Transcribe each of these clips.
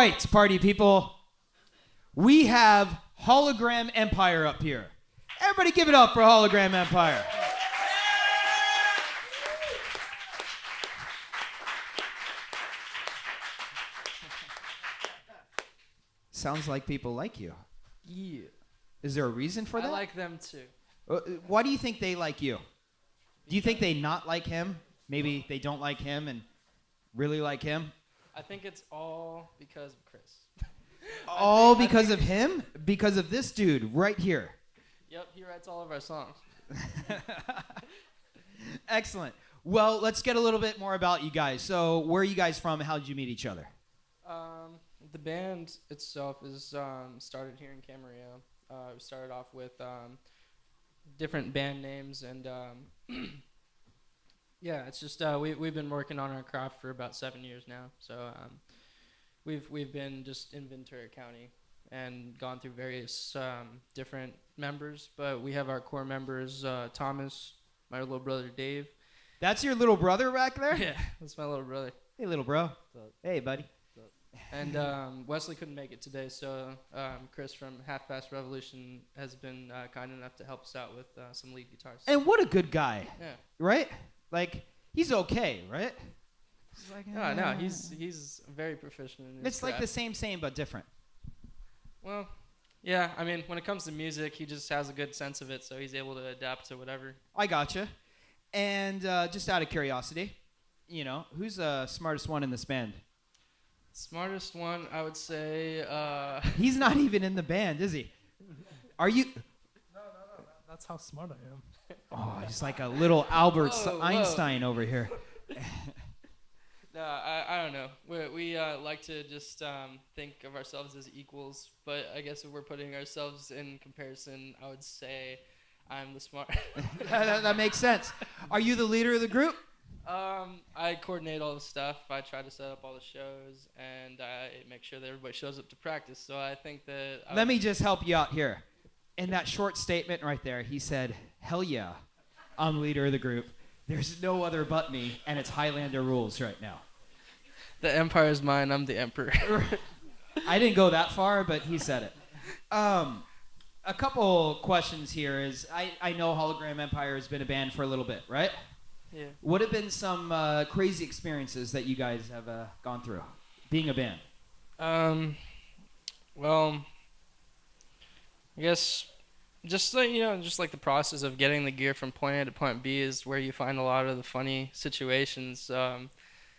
right, party people. We have Hologram Empire up here. Everybody give it up for Hologram Empire. Sounds like people like you. Yeah. Is there a reason for that? I like them too. Why do you think they like you? Do you think they not like him? Maybe they don't like him and really like him? I think it's all because of Chris. All because of him? Because of this dude right here. Yep, he writes all of our songs. Excellent. Well, let's get a little bit more about you guys. So, where are you guys from? How did you meet each other? The band itself is started here in Camarillo. We started off with different band names, and yeah, it's just we've been working on our craft for about 7 years now. So we've been just in Ventura County and gone through various different members, but we have our core members: Thomas, my little brother Dave. That's your little brother back there? Yeah, that's my little brother. Hey, little bro. Hey, buddy. And Wesley couldn't make it today, so Chris from Half Past Revolution has been kind enough to help us out with some lead guitars. And what a good guy. Yeah. Right? Like, he's okay, right? He's like, no, he's very proficient in his It's like craft. the same but different. Well, yeah, I mean, when it comes to music, he just has a good sense of it, so he's able to adapt to whatever. I gotcha. And just out of curiosity, who's the smartest one in this band? Smartest one, I would say. He's not even in the band, is he? Are you? No. That's how smart I am. Oh, he's like a little Albert Einstein over here. No, I don't know. We like to just think of ourselves as equals, but I guess if we're putting ourselves in comparison, I would say I'm the smart. that makes sense. Are you the leader of the group? I coordinate all the stuff. I try to set up all the shows, and I make sure that everybody shows up to practice. So I think that... Let me just help you out here. In that short statement right there, he said, hell yeah, I'm leader of the group. There's no other but me, and it's Highlander rules right now. The empire is mine. I'm the emperor. I didn't go that far, but he said it. A couple questions here is, I know Hologram Empire has been a band for a little bit, right? Yeah. What have been some crazy experiences that you guys have gone through, being a band? Well, I guess just like the process of getting the gear from point A to point B is where you find a lot of the funny situations.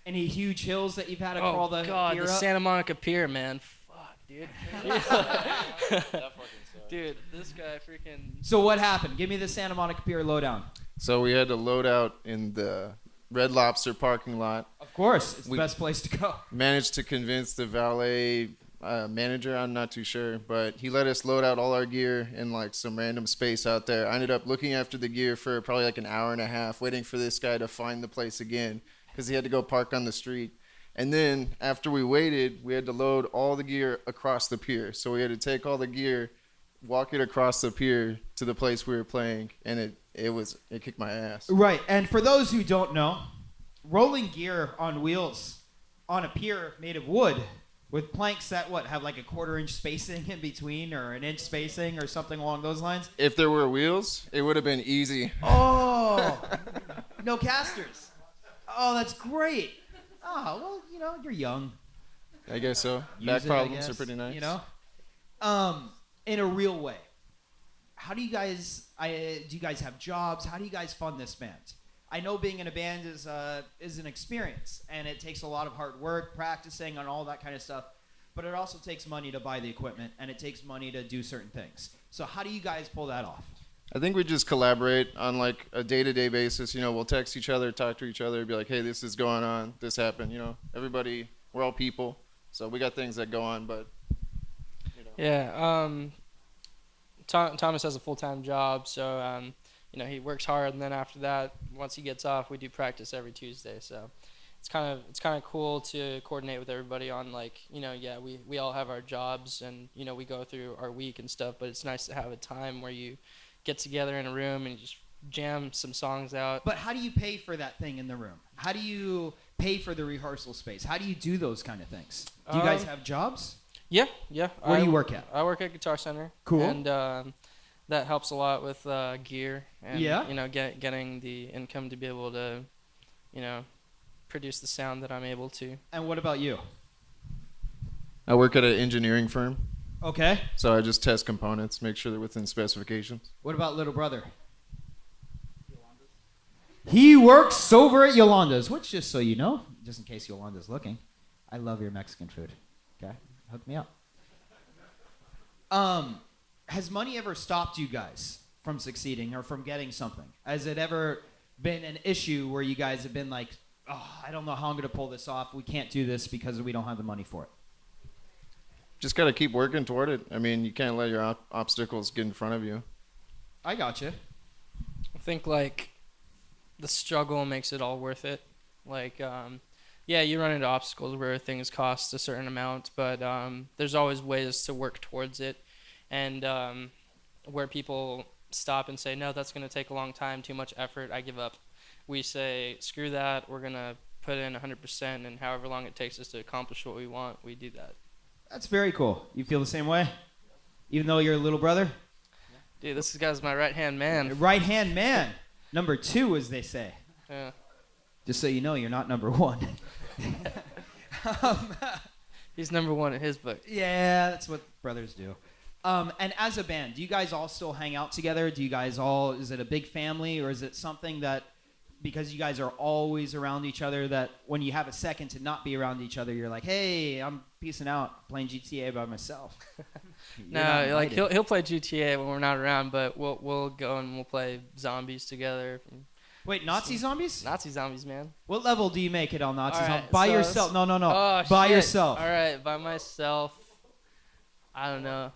Any huge hills that you've had to crawl the gear the up? Santa Monica Pier, man. Fuck, dude. Dude, this guy freaking... So what happened? Give me the Santa Monica Pier lowdown. So we had to load out in the Red Lobster parking lot. Of course, it's the best place to go. Managed to convince the valet manager, I'm not too sure, but he let us load out all our gear in like some random space out there. I ended up looking after the gear for probably like an hour and a half, waiting for this guy to find the place again because he had to go park on the street. And then after we waited, we had to load all the gear across the pier. So we had to take all the gear, walk it across the pier to the place we were playing, and it kicked my ass. Right, and for those who don't know, rolling gear on wheels on a pier made of wood with planks that have like a 1/4-inch spacing in between or an inch spacing or something along those lines. If there were wheels, it would have been easy. Oh, no casters. Oh, that's great. Oh, well, you're young. I guess so. Use Back it, problems are pretty nice. In a real way. How do you guys have jobs? How do you guys fund this band? I know being in a band is an experience, and it takes a lot of hard work, practicing, and all that kind of stuff. But it also takes money to buy the equipment, and it takes money to do certain things. So how do you guys pull that off? I think we just collaborate on like a day-to-day basis. We'll text each other, talk to each other, be like, hey, this is going on, this happened. Everybody, we're all people, so we got things that go on, but. Yeah. Thomas has a full-time job, so he works hard, and then after that, once he gets off, we do practice every Tuesday. So it's kind of cool to coordinate with everybody on we all have our jobs, and we go through our week and stuff, but it's nice to have a time where you get together in a room and you just jam some songs out. But how do you pay for that thing in the room? How do you pay for the rehearsal space? How do you do those kind of things? Do you guys have jobs? Yeah. Where do you work at? I work at Guitar Center. Cool. And that helps a lot with gear and Yeah. getting the income to be able to, produce the sound that I'm able to. And what about you? I work at an engineering firm, Okay. so I just test components, make sure they're within specifications. What about little brother? He works over at Yolanda's, which, just so you know, just in case Yolanda's looking, I love your Mexican food. Okay, hook me up. Has money ever stopped you guys from succeeding or from getting something? Has it ever been an issue where you guys have been like, oh, I don't know how I'm going to pull this off. We can't do this because we don't have the money for it. Just got to keep working toward it. I mean, you can't let your obstacles get in front of you. I got you. I think like the struggle makes it all worth it. Like, yeah, you run into obstacles where things cost a certain amount, but there's always ways to work towards it. And where people stop and say, no, that's going to take a long time, too much effort, I give up. We say, screw that, we're going to put in 100%, and however long it takes us to accomplish what we want, we do that. That's very cool. You feel the same way? Even though you're a little brother? Dude, this guy's my right-hand man. Right-hand man. Number 2, as they say. Yeah. Just so you know, you're not number 1. He's number 1 in his book. Yeah, that's what brothers do. And as a band, do you guys all still hang out together? Do you guys all, is it a big family, or is it something that, because you guys are always around each other, that when you have a second to not be around each other, you're like, hey, I'm peacing out, playing GTA by myself? No, like he'll play GTA when we're not around, but we'll go and we'll play zombies together. Wait, Nazi zombies? Nazi zombies, man. What level do you make it on Nazi All zombies? right, By so yourself? No. Oh, by shit. yourself. All right, by myself. I don't know.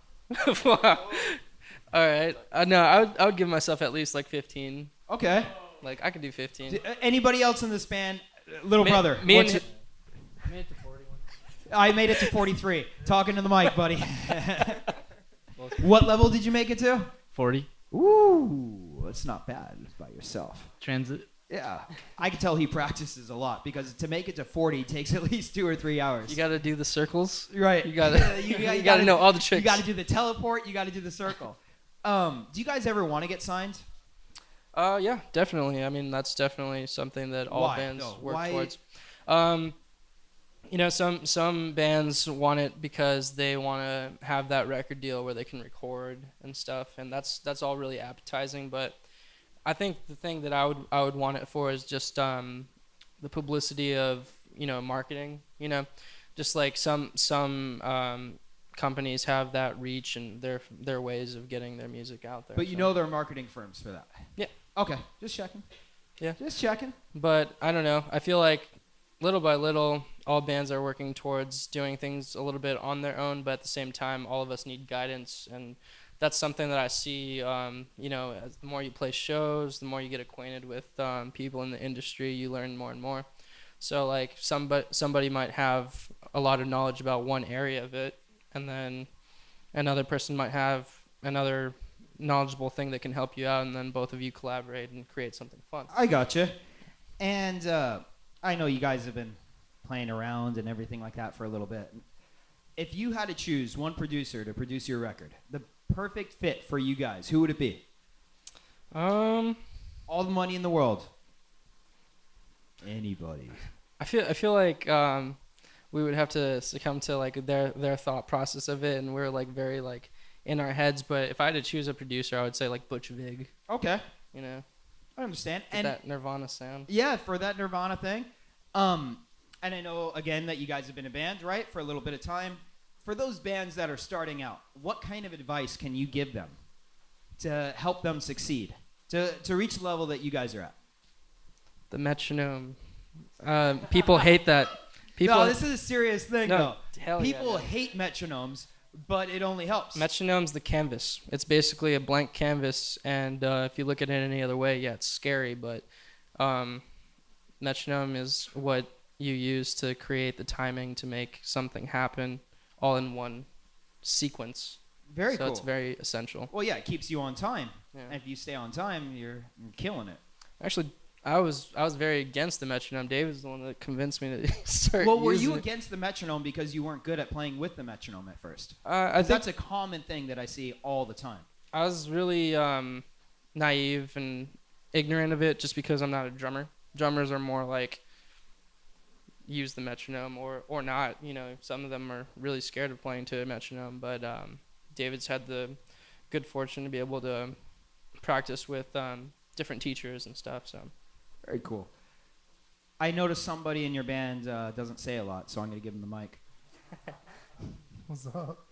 All right. No, I would give myself at least like 15. Okay. Like I could do 15. Anybody else in this band? Little brother. I made it to 41. I made it to 43. Talking to the mic, buddy. What level did you make it to? 40. Ooh, that's not bad by yourself. Transit. Yeah. I can tell he practices a lot, because to make it to 40 takes at least 2 or 3 hours. You got to do the circles. Right. You got to you got to know all the tricks. You got to do the teleport. You got to do the circle. Do you guys ever want to get signed? Yeah, definitely. I mean, that's definitely something that all Why, bands though? work Why- towards. Some bands want it because they want to have that record deal where they can record and stuff, and that's all really appetizing. But I think the thing that I would want it for is just the publicity of marketing. Just like some companies have that reach and their ways of getting their music out there. But you know there are marketing firms for that. Yeah. Okay. Just checking. Yeah. Just checking. But I don't know. I feel like little by little, all bands are working towards doing things a little bit on their own, but at the same time, all of us need guidance. And that's something that I see, as the more you play shows, the more you get acquainted with people in the industry, you learn more and more. So, like, somebody might have a lot of knowledge about one area of it, and then another person might have another knowledgeable thing that can help you out, and then both of you collaborate and create something fun. I gotcha. And I know you guys have been playing around and everything like that for a little bit. If you had to choose one producer to produce your record, the perfect fit for you guys, who would it be? All the money in the world. Anybody. I feel like we would have to succumb to like their thought process of it, and we're like very like in our heads. But if I had to choose a producer, I would say like Butch Vig. Okay. I understand. And that Nirvana sound. Yeah, for that Nirvana thing. And I know, again, that you guys have been a band, right, for a little bit of time. For those bands that are starting out, what kind of advice can you give them to help them succeed, to reach the level that you guys are at? The metronome. People hate that. No, this is a serious thing, though. People yeah. hate metronomes, but it only helps. Metronome's the canvas. It's basically a blank canvas, and if you look at it any other way, yeah, it's scary, but metronome is what you use to create the timing to make something happen all in one sequence. Very so cool. it's very essential. Well, yeah, it keeps you on time. Yeah. And if you stay on time, you're killing it. Actually, I was very against the metronome. David's the one that convinced me to start Well, were using you it. against the metronome because you weren't good at playing with the metronome at first? I 'Cause think that's a common thing that I see all the time. I was really naive and ignorant of it just because I'm not a drummer. Drummers are more like use the metronome or not. You know, some of them are really scared of playing to a metronome, but David's had the good fortune to be able to practice with different teachers and stuff. So Very cool. I noticed somebody in your band doesn't say a lot, so I'm going to give him the mic. What's up?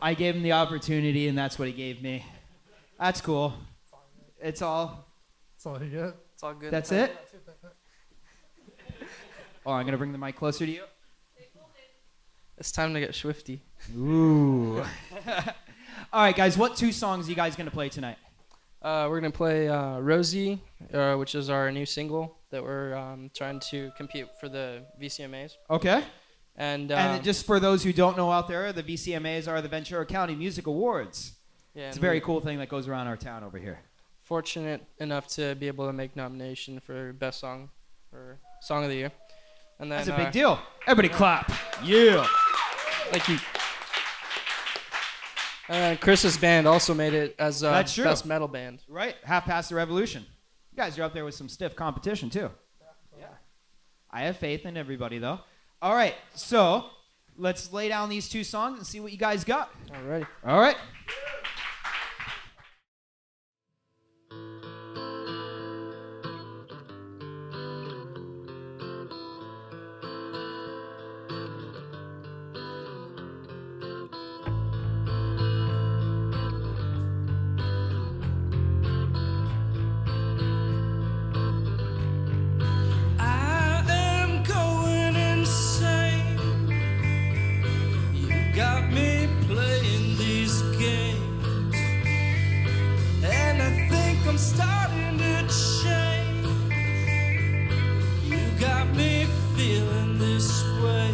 I gave him the opportunity, and that's what he gave me. That's cool. It's all. That's all you get. it's all good. That's it? Oh, I'm going to bring the mic closer to you. It's time to get swifty. Ooh. All right, guys, what 2 songs are you guys going to play tonight? We're gonna play Rosie, which is our new single that we're trying to compete for the VCMAs. Okay. And just for those who don't know out there, the VCMAs are the Ventura County Music Awards. yeah, It's a and very we're cool thing that goes around our town over here. fortunate enough to be able to make nomination for best song or song of the year. And then That's a big deal. Everybody clap. Yeah. Thank you. And Chris's band also made it as That's true. best metal band. Right. Half past the revolution. You guys are up there with some stiff competition, too. Yeah. I have faith in everybody, though. All right. So let's lay down these 2 songs and see what you guys got. Alrighty. All right. I am going insane. You got me playing these games, and I think I'm starting to change. You got me feeling this way.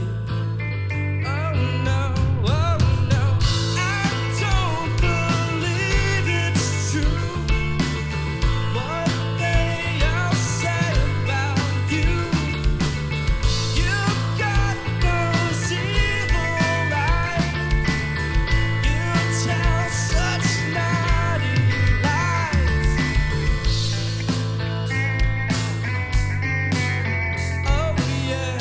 Oh no, oh no, I don't believe it's true. What they all say about you. You got those evil eyes. You tell such naughty lies. Oh yeah.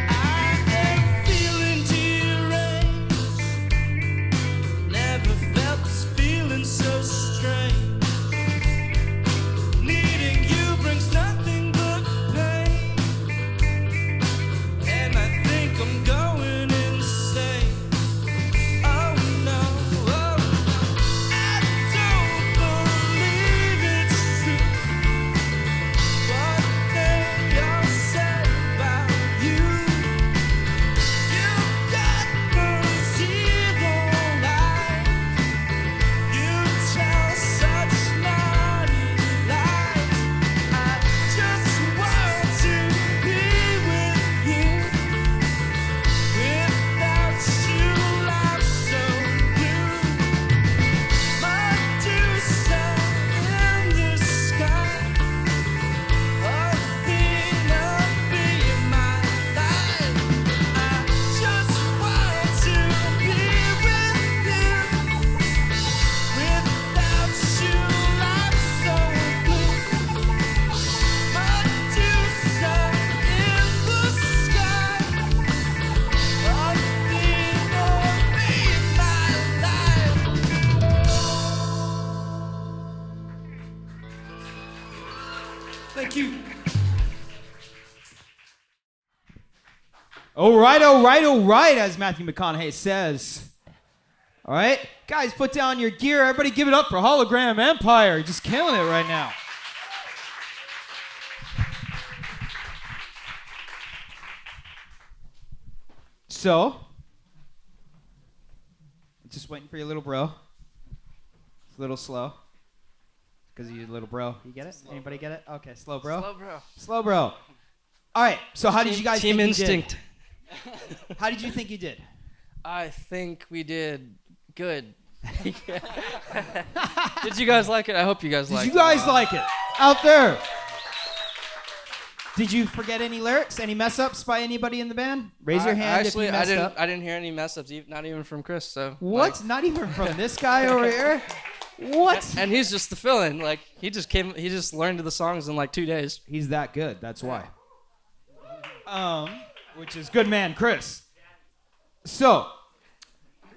I am feeling deranged. Never felt this feeling so strange. Needing you brings nothing but pain, and I think I'm going insane. Oh no, oh no, I don't believe it's true. What they all say about you. You got those evil eyes. You tell such naughty lies. I just want to be with you. Without you, life's so blue. Medusa in the sky. A thing of being my life. I just want to be with you. Without you, life's so blue. Medusa in the sky. A thing of being my life. Thank you. All right, as Matthew McConaughey says. All right, guys, put down your gear. Everybody give it up for Hologram Empire. You're just killing it right now. So, just waiting for your little bro. It's a little slow. Because you're a little bro. You get it? Anybody get it? Okay, slow bro. Slow bro. Slow bro. All right, so how did you guys Team think you did? instinct. How did you think you did? I think we did good. Did you guys like it? I hope you guys liked it. Did you guys like it? Out there. Did you forget any lyrics? Any mess ups by anybody in the band? Raise your hand Actually, if you messed up. I didn't hear any mess ups, not even from Chris. So What? like- Not even from this guy over here? What? and he's just the fill-in. Like he just learned the songs in like 2 days. He's that good. That's why. Which is good man, Chris. So,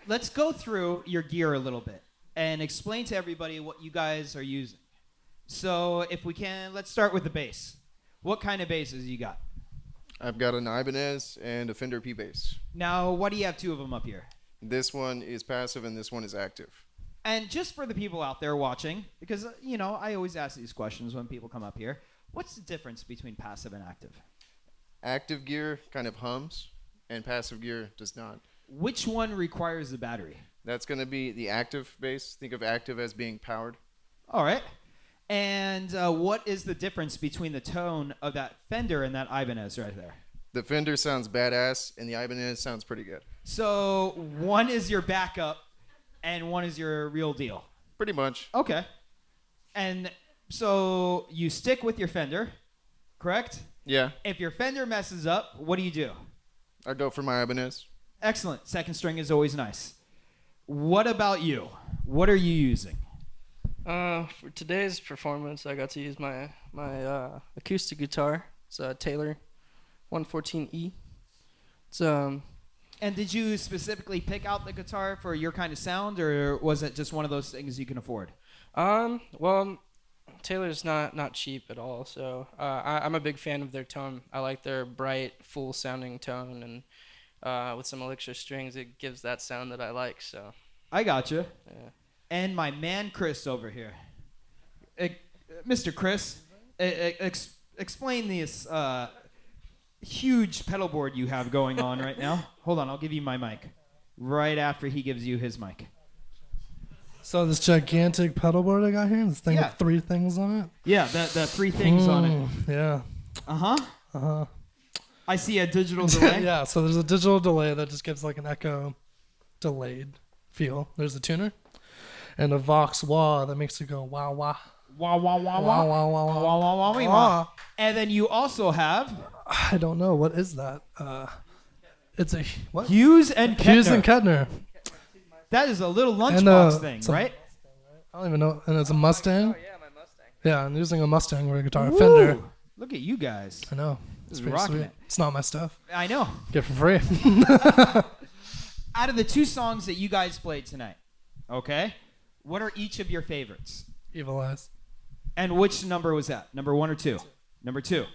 let's go through your gear a little bit and explain to everybody what you guys are using. So, if we can, let's start with the bass. What kind of basses you got? I've got an Ibanez and a Fender P bass. Now, why do you have two of them up here? This one is passive and this one is active. And just for the people out there watching, because, I always ask these questions when people come up here. What's the difference between passive and active? Active gear kind of hums, and passive gear does not. Which one requires the battery? That's going to be the active bass. Think of active as being powered. All right. And what is the difference between the tone of that Fender and that Ibanez right there? The Fender sounds badass, and the Ibanez sounds pretty good. So one is your backup, and one is your real deal. Pretty much. Okay. And so you stick with your Fender, correct? Yeah. If your Fender messes up, what do? I go for my Ibanez. Excellent. Second string is always nice. What about you? What are you using? For today's performance, I got to use my acoustic guitar. It's a Taylor 114E. It's And did you specifically pick out the guitar for your kind of sound, or was it just one of those things you can afford? Well, Taylor's not cheap at all, so I'm a big fan of their tone. I like their bright, full-sounding tone, and with some extra strings, it gives that sound that I like. So I gotcha. yeah. And my man Chris over here. Mr. Chris, explain this huge pedal board you have going on right now. Hold on, I'll give you my mic. Right after he gives you his mic. So this gigantic pedal board I got here, this thing Yeah. with 3 things on it. Yeah, the three things on it. Yeah. Uh-huh. I see a digital delay. Yeah, so there's a digital delay that just gives like an echo delayed feel. There's a tuner and a Vox wah that makes it go wah wah. Wah, wah, wah, Wah wah. wah wah Wah, wah. wah, wah, wah, wah. And then you also have I don't know, what is that? It's a what? Hughes and Kettner. Hughes and Kettner. That is a little And, lunchbox thing, it's a- right? I don't even know. And it's a Mustang. Oh yeah, my Mustang. Yeah, I'm using a Mustang with a guitar, a Woo! Fender. Look at you guys. I know. It's pretty Rocking sweet. it. It's not my stuff. I know. Get it for free. Out of the two songs that you guys played tonight, okay, what are each of your favorites? Evil Eyes. And which number was that? Number 1 or 2? Number 2.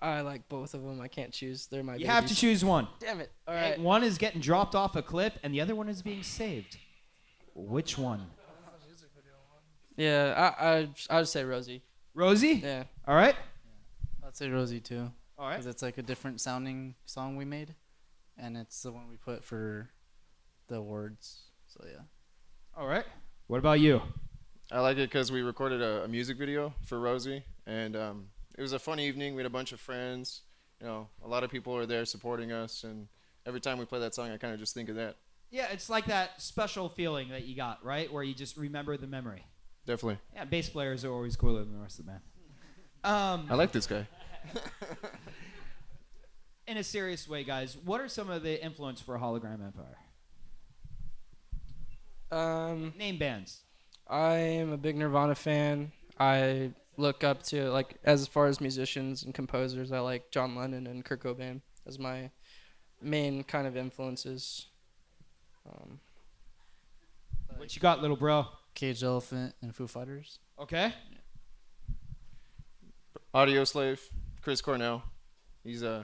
I like both of them. I can't choose. They're my You have to babies. choose one. Damn it. All Okay, right. one is getting dropped off a cliff, and the other one is being saved. Which one? Yeah, I would say Rosie. Rosie? Yeah. All right. I'd say Rosie too, All right. because it's like a different sounding song we made, and it's the one we put for the awards. So yeah. All right. What about you? I like it because we recorded a music video for Rosie, and it was a fun evening. We had a bunch of friends. A lot of people are there supporting us, and every time we play that song, I kind of just think of that. Yeah, it's like that special feeling that you got, right? Where you just remember the memory. Definitely. Yeah, bass players are always cooler than the rest of the band. I like this guy. In a serious way, guys, what are some of the influence for Hologram Empire? Name bands. I am a big Nirvana fan. I look up to, like, as far as musicians and composers, I like John Lennon and Kurt Cobain as my main kind of influences. What you got, little bro? Caged Elephant and Foo Fighters. Okay. Audio Slave, Chris Cornell. He's I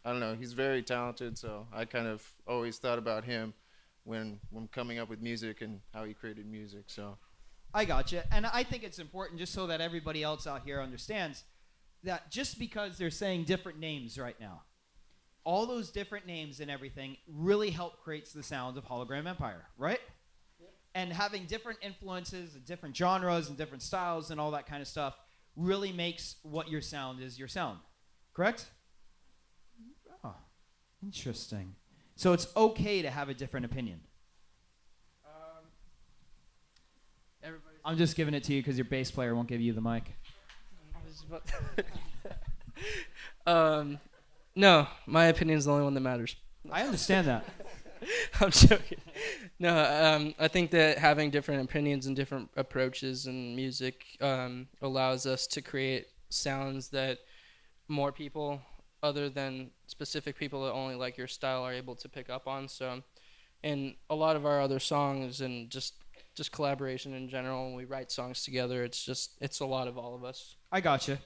don't know, he's very talented, so I kind of always thought about him when coming up with music and how he created music. So I gotcha. And I think it's important, just so that everybody else out here understands, that just because they're saying different names right now, all those different names and everything really help create the sound of Hologram Empire, right? Yep. And having different influences and different genres and different styles and all that kind of stuff really makes what your sound is your sound. Correct? Oh. Interesting. So it's okay to have a different opinion. Everybody. I'm just giving it to you because your bass player won't give you the mic. No, my opinion is the only one that matters. I understand that. I'm joking. No, I think that having different opinions and different approaches in music allows us to create sounds that more people, other than specific people that only like your style, are able to pick up on. So, in a lot of our other songs and just collaboration in general, when we write songs together, it's a lot of all of us. I gotcha.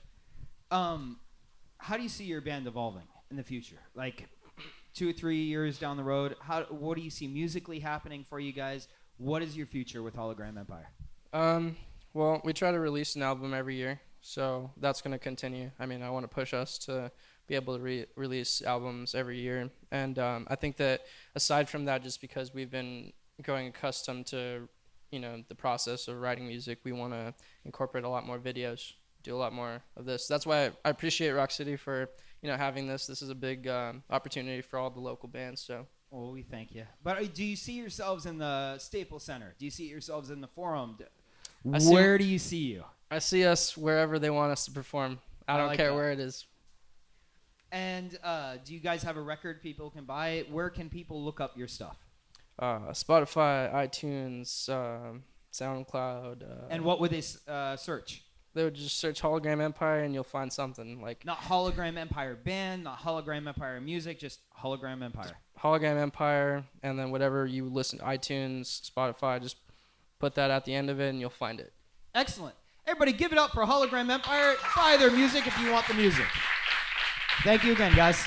How do you see your band evolving in the future? Like 2 or 3 years down the road, what do you see musically happening for you guys? What is your future with Hologram Empire? Well, we try to release an album every year, so that's going to continue. I mean, I want to push us to be able to release albums every year. And I think that aside from that, just because we've been going accustomed to, the process of writing music, we want to incorporate a lot more videos, do a lot more of this. That's why I appreciate Rock City for, having this. This is a big opportunity for all the local bands. So. Well, we thank you. But do you see yourselves in the Staples Center? Do you see yourselves in the Forum? Where do you see you? I see us wherever they want us to perform. I don't care where it is. And do you guys have a record people can buy? Where can people look up your stuff? Spotify, iTunes, SoundCloud. And what would they search? They would just search Hologram Empire and you'll find something. Like not Hologram Empire band, not Hologram Empire music, just Hologram Empire. Hologram Empire, and then whatever you listen to, iTunes, Spotify, just put that at the end of it and you'll find it. Excellent. Everybody give it up for Hologram Empire. Buy their music if you want the music. Thank you again, guys.